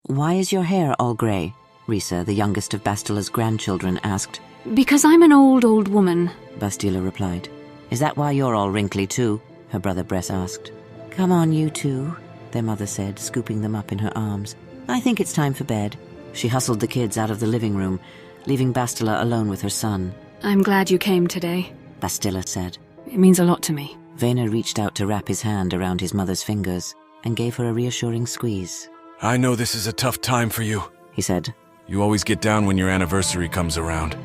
"Why is your hair all grey?" Risa, the youngest of Bastila's grandchildren, asked. "Because I'm an old woman," Bastila replied. "Is that why you're all wrinkly too?" her brother Bress asked. "Come on, you two," their mother said, scooping them up in her arms. "I think it's time for bed." She hustled the kids out of the living room, leaving Bastila alone with her son. "I'm glad you came today," Bastila said. "It means a lot to me." Vena reached out to wrap his hand around his mother's fingers and gave her a reassuring squeeze. "I know this is a tough time for you," he said. "You always get down when your anniversary comes around.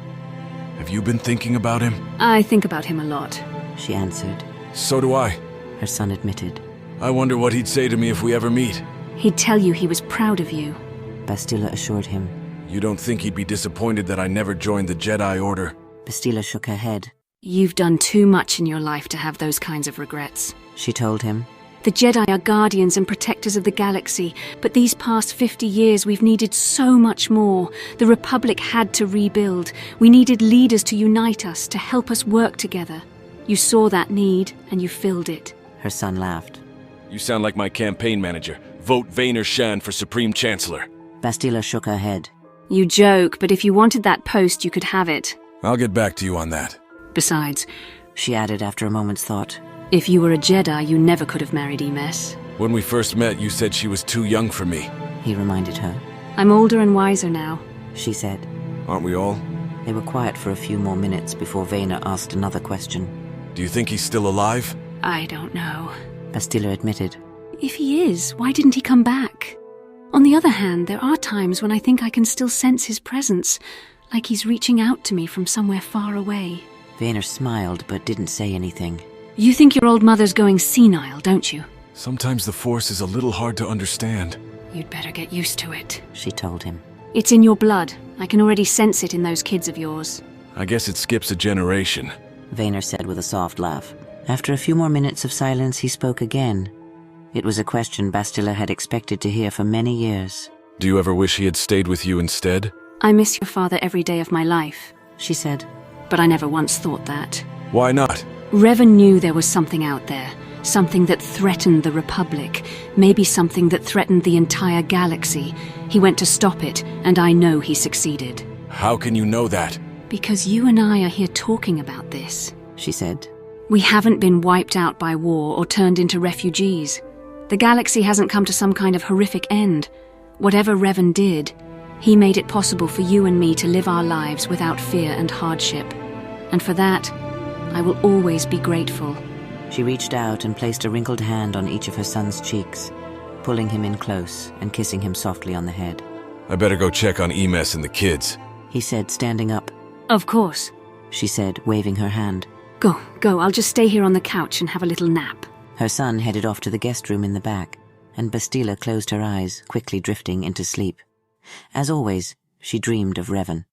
Have you been thinking about him?" "I think about him a lot," she answered. "So do I," her son admitted. "I wonder what he'd say to me if we ever meet." "He'd tell you he was proud of you," Bastila assured him. "You don't think he'd be disappointed that I never joined the Jedi Order?" Bastila shook her head. "You've done too much in your life to have those kinds of regrets," she told him. "The Jedi are guardians and protectors of the galaxy, but these past 50 years we've needed so much more. The Republic had to rebuild. We needed leaders to unite us, to help us work together. You saw that need, and you filled it." Her son laughed. "You sound like my campaign manager. Vote Vader Shan for Supreme Chancellor." Bastila shook her head. "You joke, but if you wanted that post, you could have it. "I'll get back to you on that." Besides," she added after a moment's thought, "if you were a Jedi, you never could have married Emes." "When we first met, you said she was too young for me." he reminded her. "I'm older and wiser now." She said. "Aren't we all?" They were quiet for a few more minutes before Vena asked another question. "Do you think he's still alive?" "I don't know." Bastila admitted. "If he is, why didn't he come back? On the other hand, there are times when I think I can still sense his presence, like he's reaching out to me from somewhere far away." Vena smiled but didn't say anything. "You think your old mother's going senile, don't you?" "Sometimes the Force is a little hard to understand." "You'd better get used to it." She told him. "It's in your blood. I can already sense it in those kids of yours." "I guess it skips a generation." Vayner said with a soft laugh. After a few more minutes of silence, he spoke again. It was a question Bastila had expected to hear for many years. "Do you ever wish he had stayed with you instead?" "I miss your father every day of my life," she said. "but I never once thought that." "Why not?" Revan knew there was something out there, something that threatened the Republic, maybe something that threatened the entire galaxy. He went to stop it, and I know he succeeded. "How can you know that?" "Because you and I are here talking about this," she said. "We haven't been wiped out by war or turned into refugees. The galaxy hasn't come to some kind of horrific end. Whatever Revan did, he made it possible for you and me to live our lives without fear and hardship. And for that, I will always be grateful." She reached out and placed a wrinkled hand on each of her son's cheeks, pulling him in close and kissing him softly on the head. "I better go check on Emes and the kids," he said, standing up. "Of course." She said, waving her hand. Go. I'll just stay here on the couch and have a little nap." Her son headed off to the guest room in the back, and Bastila closed her eyes, quickly drifting into sleep. As always, she dreamed of Revan.